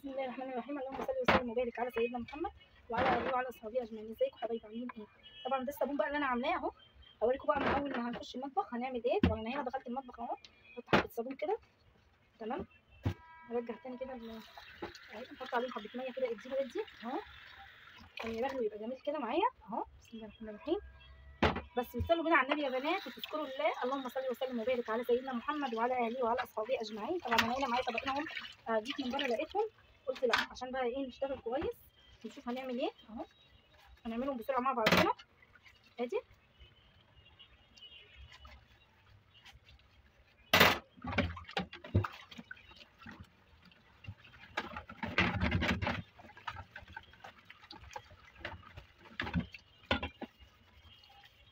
بسم الله الرحمن الرحيم. اللهم صل وسلم وبارك على سيدنا محمد وعلى اله وعلى اصحابه اجمعين. ازيكم حبايبي عاملين ايه؟ طبعا ده الصابون بقى اللي انا عاملاه اهو. هوريكم بقى من اول ما هنخش المطبخ هنعمل ايه. طبعا انا هنا دخلت المطبخ اهو، احط حبه صابون كده تمام. ارجع تاني كده نحط عليهم حبه ميه كده ادي اهو عشان يرغي ويبقى جميل كده معايا اهو. بسم الله الرحمن الرحيم. بس بتصلوا بينا على النبي يا بنات وتذكروا الله. اللهم صل وسلم وبارك على سيدنا محمد وعلى اله وعلى اصحابه اجمعين. طبعا انا هنا معايا طبقين اهم، جيت من بره لقيتهم قلت لا عشان بقى ايه نشتغل كويس نشوف هنعمل ايه اهو. هنعملهم بسرعه مع بعضنا ادي.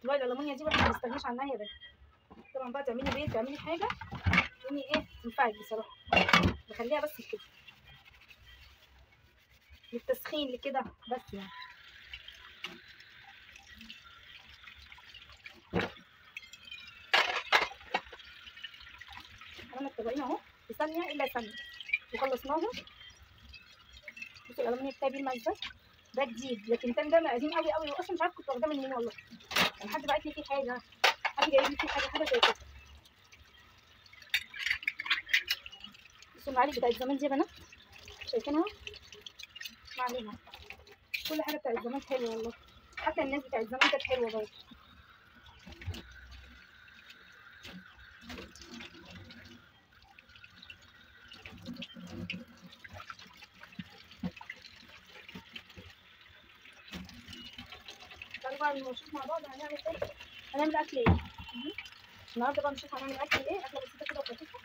طبعا الالومنيا دي بقى ما بستغناش عنها يا بنات. طبعا بقى تعملي بيت تعملي حاجه تقومي ايه تنفعك بصراحه. بخليها بس كده للتسخين لكده بس يعني. عملنا الطبقين اهو في ثانيه الا ثانيه وخلصناهم. بصوا الالومنيا بتاعي بيلمع ازاي، ده جديد لكن التاني ده قديم قوي قوي واصلا مش عارفه كنت واخداه من مين والله. يعني حد بعت لي فيه حاجه، حد جايب لي فيه حاجه زي كده. بصوا المعالق بتاعت زمان دي يا بنات شايفينها؟ ما علينا، كل حاجه بتاعت زمان حلوه والله، حتى الناس بتاعت زمان كانت حلوه برضه. تعالوا بقى نشوف مع بعض هنعمل ايه. هنعمل اكل ايه النهارده بقى. نشوف هنعمل اكل ايه، اكله بسيطه كده وخفيفه.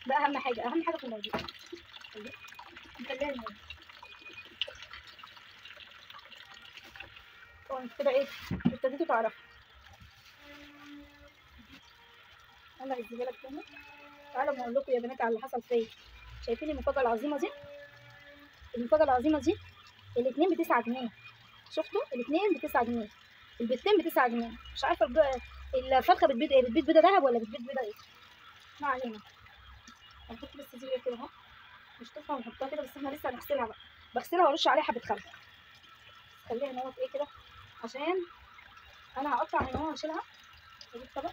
ده اهم حاجه، اهم حاجه في الموضوع نخليها الموضوع. طبعا كده ايه ابتديتوا تعرفوا. يلا هديها لك تاني. تعالوا اقول لكم يا بنات على اللي حصل فيا. شايفين المفاجاه العظيمه دي؟ المفاجاه العظيمه دي الاثنين ب9 جنيه. شفتوا الاثنين ب9 جنيه، البيضتين ب9 جنيه. مش عارفه الفرخه بتبيض ايه، بتبيض بيضه ذهب ولا بتبيض بيضه ايه؟ ما علينا. هنحط بس دي كده اهو، نشطفها ونحطها كده. بس احنا لسه هنغسلها بقى، بغسلها وارش عليها حبه خل. خليها ان هو ايه كده عشان انا هقطع من هنا واشيلها. اجيب طبق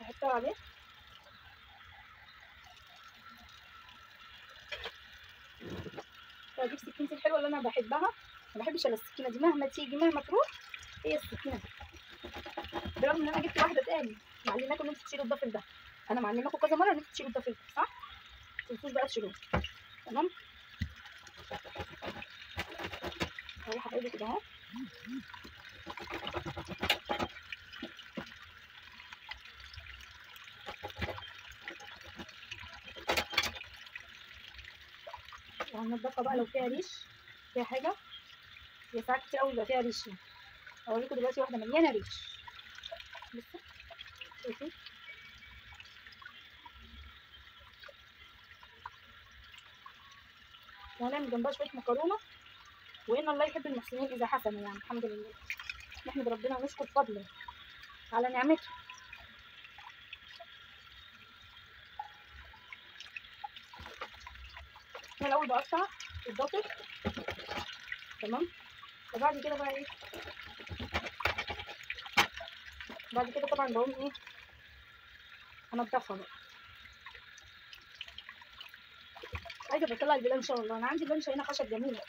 احطها عليه. واجيب سكينتي الحلوه اللي انا بحبها. ما بحبش الا السكينه دي مهما تيجي مهما تروح، هي السكينه دي. برغم ان انا جبت واحده تاني معلماكم ان انتوا تشيلوا الضفر ده. انا معلماكم كذا مره ان انتوا تشيلوا الضفر ده صح؟ ما تنسوش بقى تشيلوه تمام. اهو يا حبايبي كده اهو. وهننضفها بقى لو فيها ريش فيها حاجه. هي ساعات كتير قوي بيبقى فيها ريش يعني. اوريكم دلوقتي واحده مليانه ريش. بصوا شايفين؟ وهنعمل جنبها شويه مكرونه. وان الله يحب المحسنين اذا حسنوا، يعني الحمد لله نحمد ربنا ونشكر فضله على نعمته. انا الاول بقطع الضفر تمام. وبعد كده بقى ايه، بعد كده طبعا بقوم ايه انضفها بقى. عايزه بطلع البلان ان شاء الله. انا عندي بلانشه هنا خشب جميله،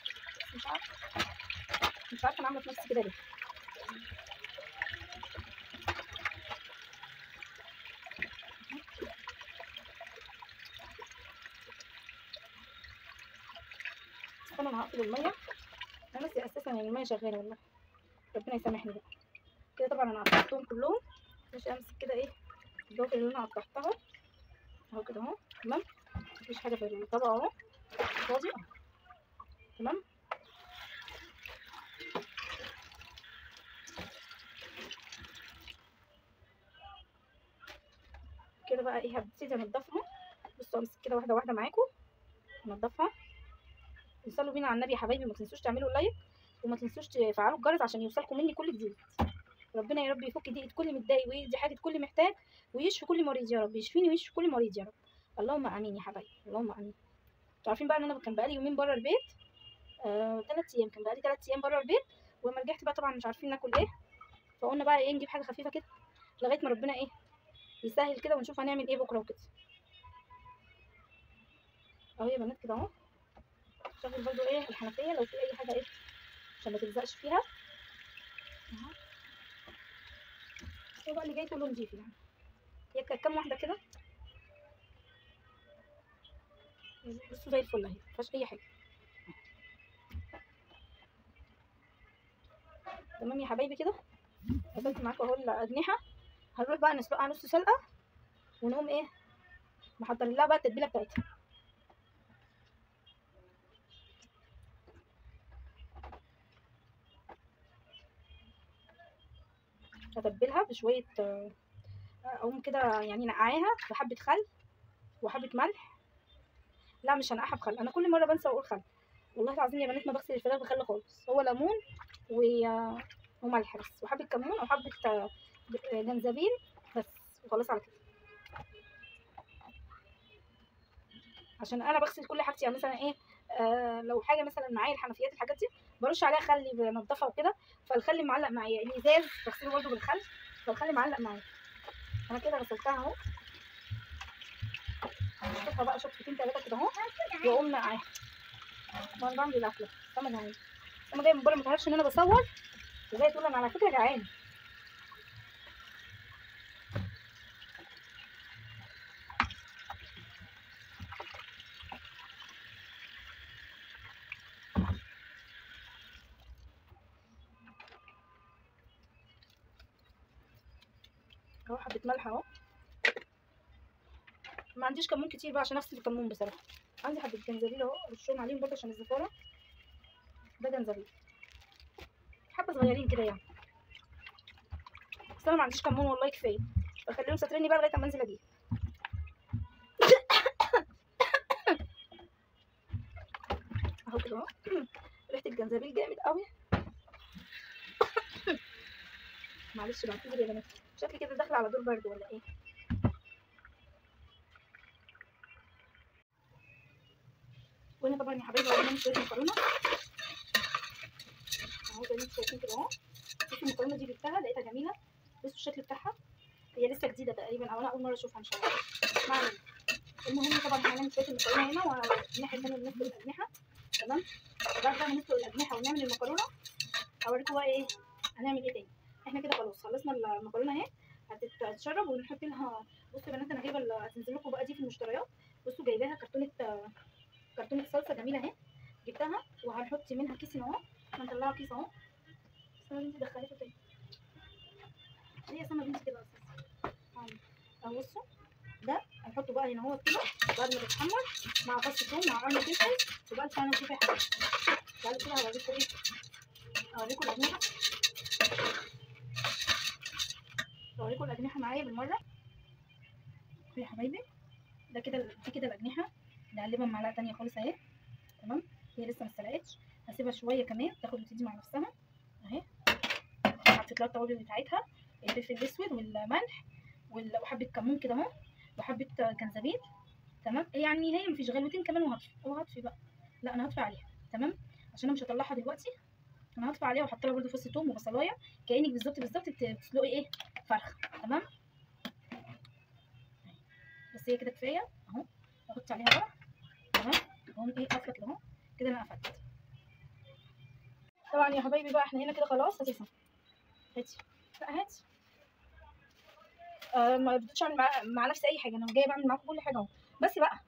مش عارفه انا عامله في نفسي كده ليه. استنى انا هقفل الميه. انا ناسي اساسا ان الميه شغاله والله، ربنا يسامحني بقى. كده طبعا انا قطعتهم كلهم. مش امسك كده ايه الضوافر اللي انا قطعتها اهو كده اهو تمام. مفيش حاجه في الطبق اهو فاضي تمام. كده بقى ايه هبتدي انضفها. بصوا امسك كده واحده واحده معاكم انضفها. وصلوا بينا على النبي يا حبايبي. ما تنسوش تعملوا لايك وما تنسوش تفعلوا الجرس عشان يوصلكم مني كل جديد. ربنا يا رب يفك ضيقه كل متضايق ويدي حاجه كل محتاج ويشفي كل مريض يا رب، يشفيني ويشفي كل مريض يا رب. اللهم امين يا حبايبي، اللهم امين. انتوا عارفين بقى ان انا كان بقالي يومين بره البيت، 3 ايام، كان بقالي 3 ايام بره البيت. ولما رجعت بقى طبعا مش عارفين ناكل ايه، فقلنا بقى ايه نجيب حاجه خفيفه كده لغايه ما ربنا ايه يسهل كده ونشوف هنعمل ايه بكره وكده. اهو يا بنات كده اهو. شغل برضو ايه الحنفيه لو في اي حاجه ايه عشان ما تلزقش فيها اهو. هو بقى اللي جاي كله نضيف يعني. هي كام واحده كده بصوا زي الفل اهي، مفيهاش اي حاجه. تمام يا حبايبي كده. قفلت معاكم اهو الاجنحه. هنروح بقى نسلقها نص سلقه ونقوم ايه محضرين لها بقى التتبيله بتاعتها. هتبلها بشويه اقوم كده يعني نقعاها بحبه خل وحبه ملح. لا مش هنقعها بخل، انا كل مره بنسى واقول خل. والله العظيم يا بنات ما بغسل الفراخ بخل خالص، هو ليمون وملح بس وحبه كمون او حبه جنزبيل بس وخلاص على كده. عشان انا بغسل كل حاجتي يعني مثلا ايه لو حاجه مثلا معايا الحنفيات الحاجات دي برش عليها خل بنضفها وكده، فالخل معلق معايا. الازاز بغسله برده بالخل فالخل معلق معايا. انا كده غسلتها اهو. هشطفها بقى شطفتين 3 كده اهو واقوم نقعاها. وانا بعمل الاكله سما جعانه، سما جايه من بره ما تعرفش ان انا بصور وجايه تقول انا على فكره جعانه. اهو حبه ملح اهو. ما عنديش كمون كتير بقى عشان اغسل الكمون بصراحه. عندي حبه جنزبيل اهو ارشهم عليهم برده عشان الزفاره. ده جنزبيل حبه صغيرين كده يعني، بس انا ما عنديش كمون والله كفايه، بخليهم ساتريني بقى لغايه اما انزل اجيب. اهو كده اهو. ريحه الجنزبيل جامد قوي. معلش بعتذر يا بنات، شكلي كده داخله على دور برد ولا ايه. وانا طبعا يا حبايبي بعمل شويه مكرونه اهو زي ما انتم شايفين كده اهو. بصوا المكرونه دي جبتها لقيتها جميله، بصوا الشكل بتاعها. هي لسه جديده تقريبا او انا اول مره اشوفها ان شاء الله. ما علينا. المهم طبعا هنعمل شويه المكرونه هنا والناحيه الثانيه بنسلق الاجنحه. تمام. وبعد بقى ما نسلق الاجنحه ونعمل المكرونه هوريكم بقى ايه هنعمل ايه تاني. احنا كده خلاص خلصنا المكرونه اهي هتتشرب ونحط لها. بصوا يا بنات انا جايبه هتنزل لكم بقى دي في المشتريات. بصوا جايباها كرتونه صلصه جميله اهي جبتها وهنحط منها كيس اهو. هنطلعها كيس اهو. سما بنتي دخلته تاني ليه يا سما بنتي كده اساسا اهو. بصوا ده هنحطه بقى هنا اهو كده بعد ما تتحمر مع فص ثوم مع قرن فلفل وبقى انا نشوف حاجه. تعالوا كده هوريكم ايه اوريكم الاجنحه. اوريكم الاجنحه معايا بالمره يا حبايبي. ده كده دي كده الاجنحه نقلبها بمعلقه تانيه خالص اهي. تمام. هي لسه ما اتسلقتش، هسيبها شويه كمان تاخد وتدي مع نفسها اهي. حطيت لها التوابل بتاعتها الفلفل الاسود والملح وحبه كمون كده اهو وحبه جنزبيل. تمام. يعني هي مفيش غلوتين كمان وهطفي بقى. لا انا هطفي عليها. تمام. عشان انا مش هطلعها دلوقتي. انا هطفي عليها واحط لها برده فص ثوم وبصلايه كانك بالظبط بتسلقي ايه فرخه. تمام. بس هي كده كفايه اهو. احط عليها بقى. تمام. اقوم ايه قافله كده اهو. كده انا قفلت. طبعا يا حبايبي بقى احنا هنا كده خلاص. هاتي هاتي لا هاتي. ما بديتش اعمل مع نفسي اي حاجه، انا جايه بعمل معاكم كل حاجه اهو. بس بقى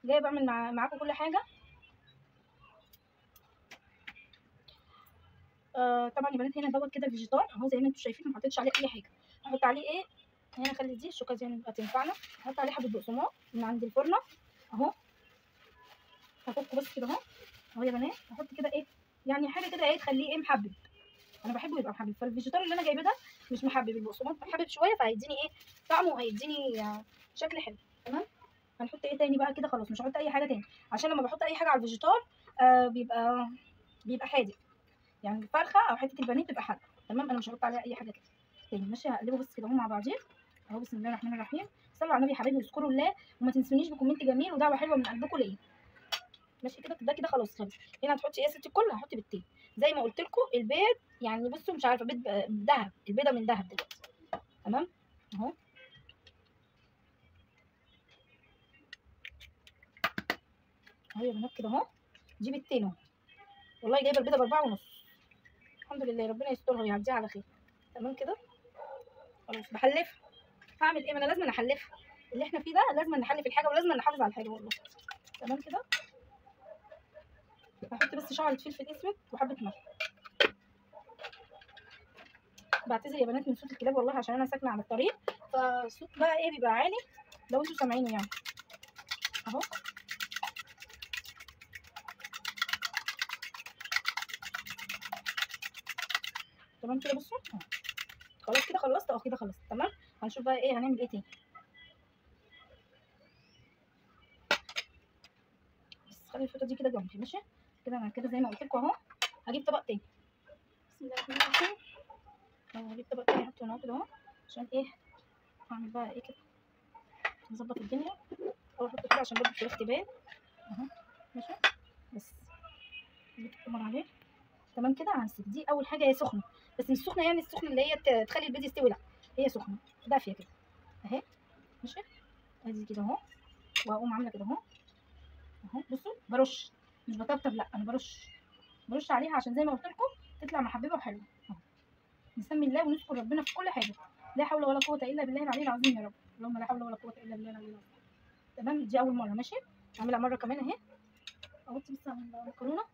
جايه بعمل معاكم كل حاجه. طبعا يا بنات هنا دوت كده الفيجيتار اهو زي ما انتم شايفين، ما حطيتش عليه اي حاجه. هحط عليه ايه هنا خلي دي الشوكه دي هتنفعنا. هحط عليه حبه بقسماط من عند الفرنه اهو. هفكه بس كده اهو. اهو يا بنات هحط كده ايه يعني حاجه كده ايه تخليه ايه محبب. انا بحبه يبقى محبب، فالفيجيتار اللي انا جايباه ده مش محبب، البقسماط محبب شويه فهيديني ايه طعمه وهيديني شكل حلو. تمام. هنحط ايه تاني بقى كده خلاص مش هحط اي حاجه تاني عشان لما بحط اي حاجه على الفيجيتار بيبقى حادق. يعني الفرخه او حته البانيه بتبقى حادقه. تمام. انا مش هحط عليها اي حاجه كده تاني. ماشي، هقلبه بس كده اهو مع بعضيه اهو. بسم الله الرحمن الرحيم. صلوا على النبي يا حبايبي واذكروا الله، وما تنسونيش بكومنت جميل ودعوه حلوه من قلبكم ليا. ماشي كده، ده كده خلاص خلص. هنا هتحطي ايه يا ستي الكل؟ هحط بيضتين زي ما قلت لكم. البيض يعني بصوا مش عارفه، بيض ذهب، البيضه من ذهب دلوقتي. تمام اهو. اهو يا بنات كده اهو. دي بيضتين اهو، والله جايبه البيضه ب4.5. الحمد لله، ربنا يسترها ويعديها على خير. تمام كده خلاص. بحلفها. هعمل ايه؟ ما انا لازم احلفها. اللي احنا فيه ده لازم نحلف الحاجه، ولازم نحافظ على الحاجه والله. تمام كده. هحط بس شعره فلفل اسود وحبه ملح. بعتذر يا بنات من صوت الكلاب والله، عشان انا ساكنه على الطريق، فالصوت بقى ايه بيبقى عالي لو انتوا سامعينه يعني. اهو تمام كده. بصوا اهو خلاص كده خلصت. اه كده خلصت. تمام. هنشوف بقى ايه هنعمل ايه تاني. بس خلي الفوطه دي كده جنبي. ماشي كده. انا كده زي ما قلت لكم اهو. هجيب طبق تاني. بسم الله الرحمن الرحيم. هجيب طبق تاني احطه هنا كده اهو. عشان ايه؟ هعمل بقى ايه كده، نظبط الدنيا. او احط كده عشان برضه الفراخ تبان اهو. ماشي بس نكمل عليه. تمام كده. هنسيب دي اول حاجه. هي سخنه بس مش سخنه يعني السخنه اللي هي تخلي البيض يستوي، لا هي سخنه دافيه كده اهي. ماشي ادي كده اهو. وهقوم عامله كده اهو. اهو بصوا برش، مش بطبطب، لا انا برش عليها عشان زي ما قلت لكم تطلع محببه وحلوه اهو. نسمي الله ونذكر ربنا في كل حاجه. لا حول ولا قوه الا بالله العلي العظيم يا رب. اللهم لا حول ولا قوه الا بالله العلي العظيم. تمام. دي اول مره. ماشي هعملها مره كمان اهي. احط بس على المكرونه.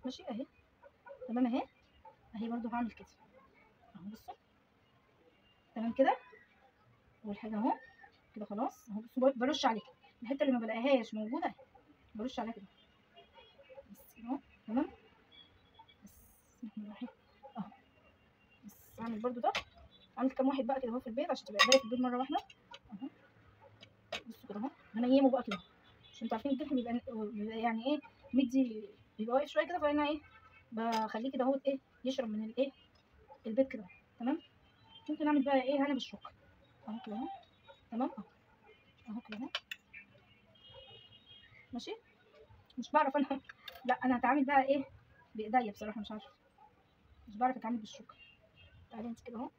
ماشي اهي. تمام اهي. اهي برضو هعمل كده اهو. بصوا تمام كده. اول حاجه اهو كده خلاص اهو. بصوا برش عليها الحته اللي ما بلاقيهاش موجوده اهي، برش عليها كده بس كده اهو. تمام. بس بسم الله الرحمن الرحيم اهو. بس هعمل برضو ده. عملت كام واحد بقى كده اهو في البيض عشان تبقى قرايه في البيض مره واحده اهو. بصوا كده اهو. هنيمه بقى كده عشان انتوا عارفين الجرح بيبقى يعني ايه مدي، بيبقى واقف شويه كده. فانا ايه بخليه كده اهو ايه يشرب من الايه البيض كده. تمام. ممكن اعمل بقى ايه هنا بالشوكه اهو كده اهو. تمام اهو. اهو كده اهو. ماشي. مش بعرف انا لا انا هتعامل بقى ايه بايديا بصراحه، مش عارفه، مش بعرف اتعامل بالشوكه. تعالي انت كده اهو.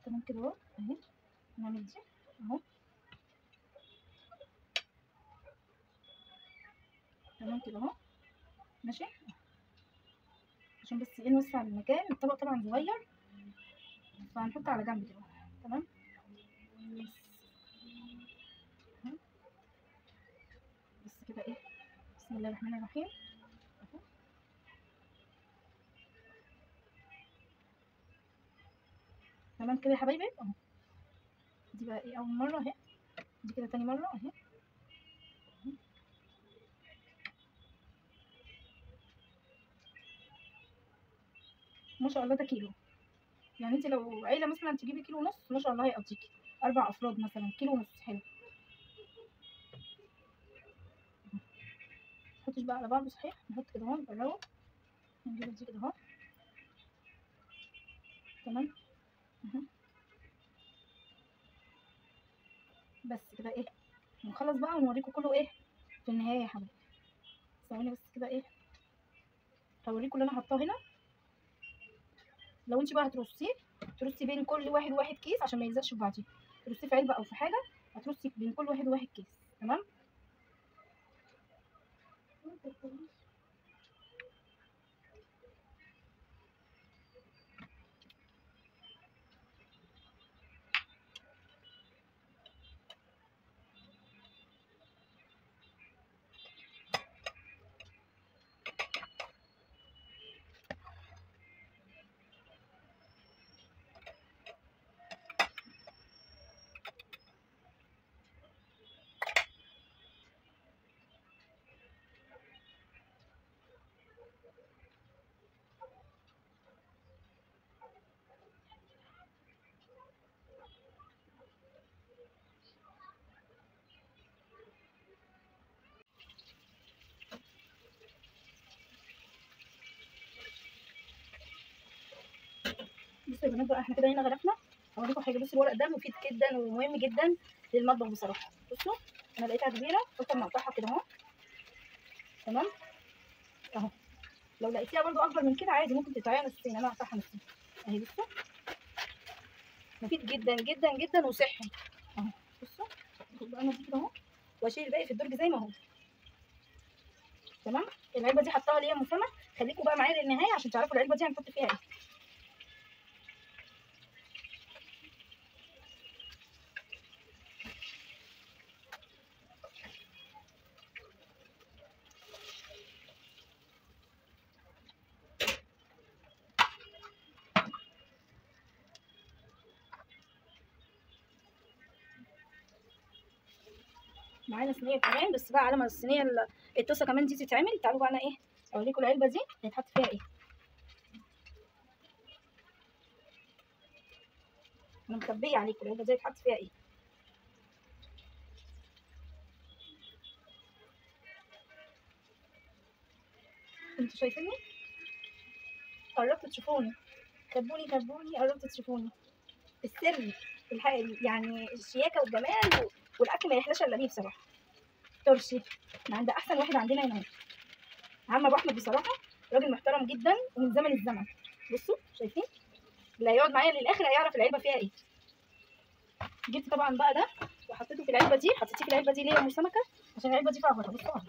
تمام كده اهو اهي. نعمل دي اهو. تمام كده اهو. ماشي عشان بس ايه نوسع المكان. الطبق طبعا صغير فهنحطه على جنب كده. تمام. بس بس كده ايه. بسم الله الرحمن الرحيم اهو. تمام كده يا حبايبي اهو. دي بقى ايه اول مره اهي. دي كده تاني مره اهي. ما شاء الله ده كيلو. يعني انت لو عيله مثلا تجيبي كيلو ونص ما شاء الله هيقضيكي. 4 افراد مثلا كيلو ونص حلو. نحطش بقى على بعضه صحيح. نحط كده اهو نقربه. نجيب دي كده اهو. تمام اهو. بس كده ايه نخلص بقى ونوريكم كله ايه في النهايه يا حبايبي. ثواني بس كده ايه هوريكم اللي انا حاطاه هنا. لو انت بقى هترصيه ترصي بين كل واحد وواحد كيس عشان ما يلزقش في بعضيه. ترصيه في علبه او في حاجه هترصي بين كل واحد وواحد كيس. تمام. بصوا يا بنات بقى، احنا كده هنا غرفنا. هوريكم حاجه. بصوا الورق ده مفيد جدا ومهم جدا للمطبخ بصراحه. بصوا انا لقيتها كبيره قلت اما اقطعها كده اهو. تمام اهو. لو لقيتيها برضو اكبر من كده عادي ممكن تقطعيها نصين، انا هقطعها نصين اهي. بصوا مفيد جدا جدا جدا وصحي اهو. بصوا بقى انا دي كده اهو، واشيل الباقي في الدرج زي ما هو. تمام. العلبه دي حطاها ليا ام سما، خليكم بقى معايا للنهايه عشان تعرفوا العلبه دي هنحط فيها ايه. معانا صينيه كمان، بس بقى على ما الصينيه الطاسه كمان دي تتعمل تعالوا بقى انا ايه اوريكم العلبه دي هيتحط فيها ايه. انا مخبيه عليكم العلبه دي هيتحط فيها ايه. انتوا شايفيني؟ قربتوا تشوفوني؟ خبوني خبوني، قربتوا تشوفوني. السر الحقيقي يعني الشياكه والجمال والاكل ما يحلاش الا بيه بصراحه. ترشي من عند احسن واحد عندنا هنا. عم ابو احمد بصراحه راجل محترم جدا ومن زمن الزمن. بصوا شايفين؟ اللي هيقعد معايا للاخر هيعرف العلبه فيها ايه. جبت طبعا بقى ده وحطيته في العلبه دي. حطيتيه في العلبه دي ليه يا ام سمكه؟ عشان العلبه دي فيها غطا. بصوا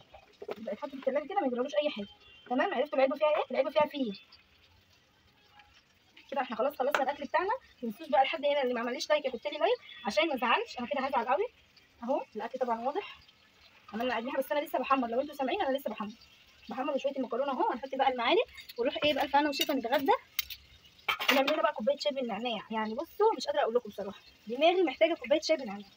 يبقى يتحط في الثلاجه كده ما يجرالوش اي حاجه. تمام. عرفتوا العلبه فيها ايه؟ العلبه فيها فيل. كده احنا خلاص خلصنا الاكل بتاعنا. ما تنسوش بقى لحد هنا اللي ما عمليش لايك يحط لي لايك عشان ما ازعلش، انا كده هزعل قوي. اهو الاكل طبعا واضح. عملنا اجنحه بس انا لسه بحمر، لو انتوا سامعين انا لسه بحمر شويه المكرونه اهو. هنحط بقى المعالق ونروح ايه بقى انا وشيفا نتغدى. ونعمل لنا بقى كوبايه شاي بالنعناع. يعني بصوا مش قادره اقول لكم بصراحه، دماغي محتاجه كوبايه شاي بالنعناع.